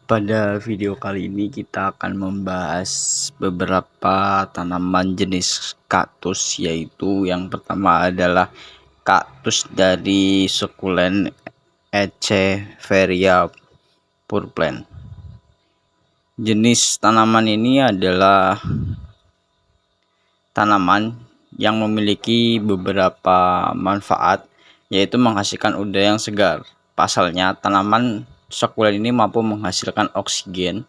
Pada video kali ini kita akan membahas beberapa tanaman jenis kaktus, yaitu yang pertama adalah kaktus dari sukulen Echeveria purplen. Jenis tanaman ini adalah tanaman yang memiliki beberapa manfaat, yaitu menghasilkan udara yang segar. Pasalnya, tanaman sukulen ini mampu menghasilkan oksigen.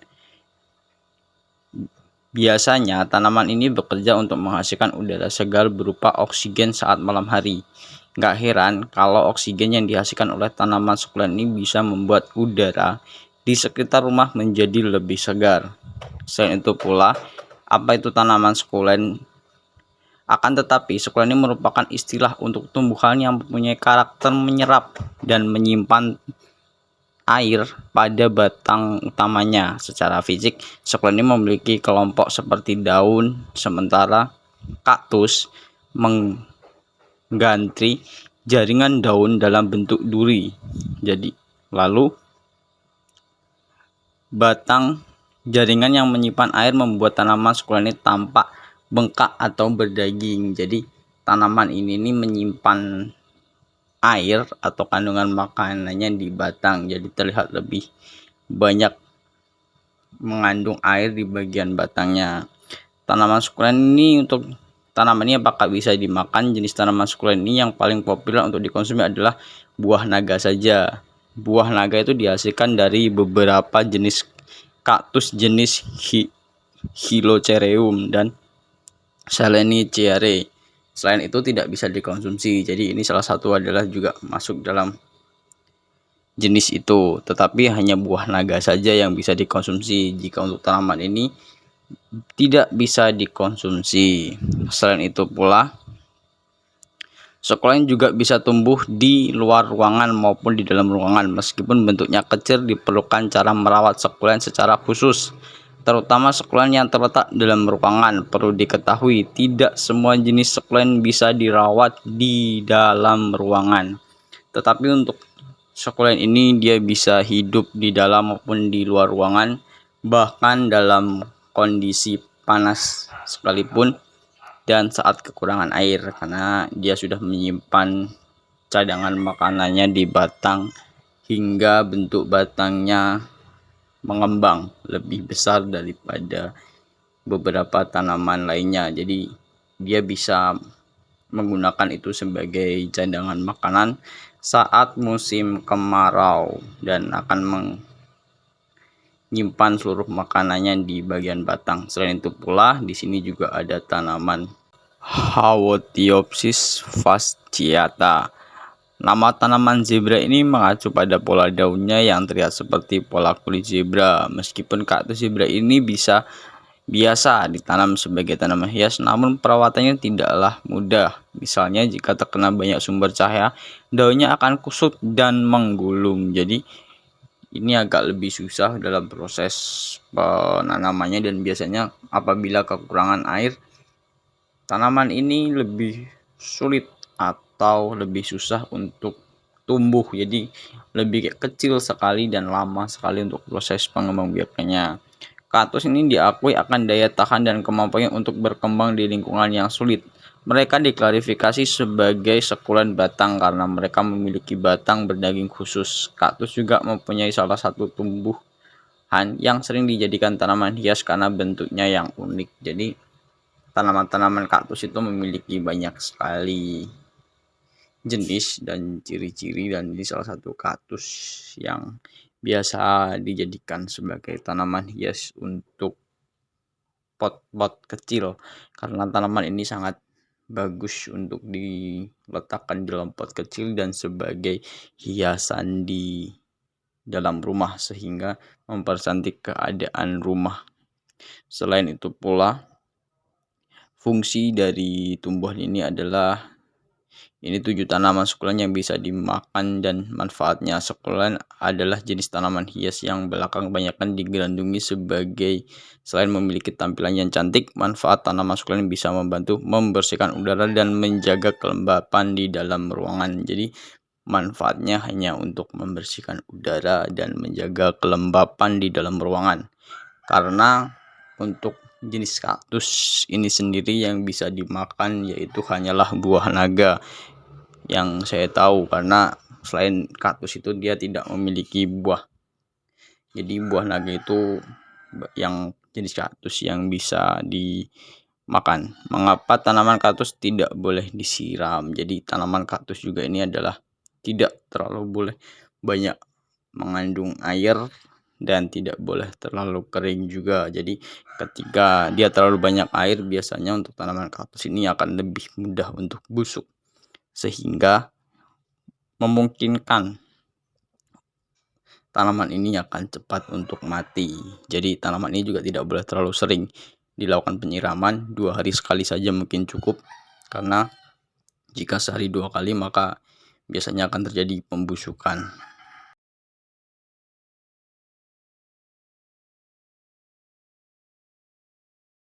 Biasanya, tanaman ini bekerja untuk menghasilkan udara segar berupa oksigen saat malam hari. Nggak heran kalau oksigen yang dihasilkan oleh tanaman sukulen ini bisa membuat udara di sekitar rumah menjadi lebih segar. Selain itu pula, apa itu tanaman sukulen? Akan tetapi, sukulen ini merupakan istilah untuk tumbuhan yang mempunyai karakter menyerap dan menyimpan air pada batang utamanya. Secara fisik, sukulen ini memiliki kelompok seperti daun, sementara kaktus mengganti jaringan daun dalam bentuk duri. Lalu batang jaringan yang menyimpan air membuat tanaman sukulen ini tampak bengkak atau berdaging. Jadi tanaman ini menyimpan air atau kandungan makanannya di batang, jadi terlihat lebih banyak mengandung air di bagian batangnya. Tanaman sukulen ini apakah bisa dimakan? Jenis tanaman sukulen ini yang paling populer untuk dikonsumsi adalah buah naga saja. Buah naga itu dihasilkan dari beberapa jenis kaktus jenis Halocereum dan Seleniceae. Selain itu tidak bisa dikonsumsi. Jadi ini salah satu adalah juga masuk dalam jenis itu, tetapi hanya buah naga saja yang bisa dikonsumsi. Jika untuk tanaman ini tidak bisa dikonsumsi. Selain itu pula, sukulen juga bisa tumbuh di luar ruangan maupun di dalam ruangan. Meskipun bentuknya kecil, diperlukan cara merawat sukulen secara khusus, terutama sukulen yang terletak dalam ruangan. Perlu diketahui, tidak semua jenis sukulen bisa dirawat di dalam ruangan. Tetapi untuk sukulen ini dia bisa hidup di dalam maupun di luar ruangan, bahkan dalam kondisi panas sekalipun dan saat kekurangan air, karena dia sudah menyimpan cadangan makanannya di batang hingga bentuk batangnya mengembang lebih besar daripada beberapa tanaman lainnya. Jadi dia bisa menggunakan itu sebagai cadangan makanan saat musim kemarau dan akan menyimpan seluruh makanannya di bagian batang. Selain itu pula, di sini juga ada tanaman Haworthiopsis fasciata. Nama tanaman zebra ini mengacu pada pola daunnya yang terlihat seperti pola kulit zebra. Meskipun kaktus zebra ini biasa ditanam sebagai tanaman hias, namun perawatannya tidaklah mudah. Misalnya jika terkena banyak sumber cahaya, daunnya akan kusut dan menggulung. Jadi ini agak lebih susah dalam proses penanamannya, dan biasanya apabila kekurangan air, tanaman ini lebih sulit atau lebih susah untuk tumbuh. Jadi lebih kecil sekali dan lama sekali untuk proses pengembangbiakannya. Kaktus ini diakui akan daya tahan dan kemampuannya untuk berkembang di lingkungan yang sulit. Mereka diklarifikasi sebagai sukulen batang karena mereka memiliki batang berdaging khusus. Kaktus juga mempunyai salah satu tumbuhan yang sering dijadikan tanaman hias karena bentuknya yang unik. Jadi tanaman-tanaman kaktus itu memiliki banyak sekali jenis dan ciri-ciri, dan ini salah satu kaktus yang biasa dijadikan sebagai tanaman hias untuk pot-pot kecil, karena tanaman ini sangat bagus untuk diletakkan di dalam pot kecil dan sebagai hiasan di dalam rumah sehingga mempercantik keadaan rumah. Selain itu pula, fungsi dari tumbuhan ini adalah 7 tanaman sukulen yang bisa dimakan dan manfaatnya. Sukulen adalah jenis tanaman hias yang belakangan kebanyakan digandrungi sebagai, selain memiliki tampilan yang cantik, manfaat tanaman sukulen bisa membantu membersihkan udara dan menjaga kelembapan di dalam ruangan. Jadi manfaatnya hanya untuk membersihkan udara dan menjaga kelembapan di dalam ruangan. Karena untuk jenis kaktus ini sendiri yang bisa dimakan yaitu hanyalah buah naga yang saya tahu, karena selain kaktus itu dia tidak memiliki buah. Jadi buah naga itu yang jenis kaktus yang bisa dimakan. Mengapa tanaman kaktus tidak boleh disiram? Jadi tanaman kaktus juga ini adalah tidak terlalu boleh banyak mengandung air dan tidak boleh terlalu kering juga. Jadi ketika dia terlalu banyak air, biasanya untuk tanaman kaktus ini akan lebih mudah untuk busuk, sehingga memungkinkan tanaman ini akan cepat untuk mati. Jadi tanaman ini juga tidak boleh terlalu sering dilakukan penyiraman, 2 hari sekali saja mungkin cukup, karena jika sehari 2 kali maka biasanya akan terjadi pembusukan.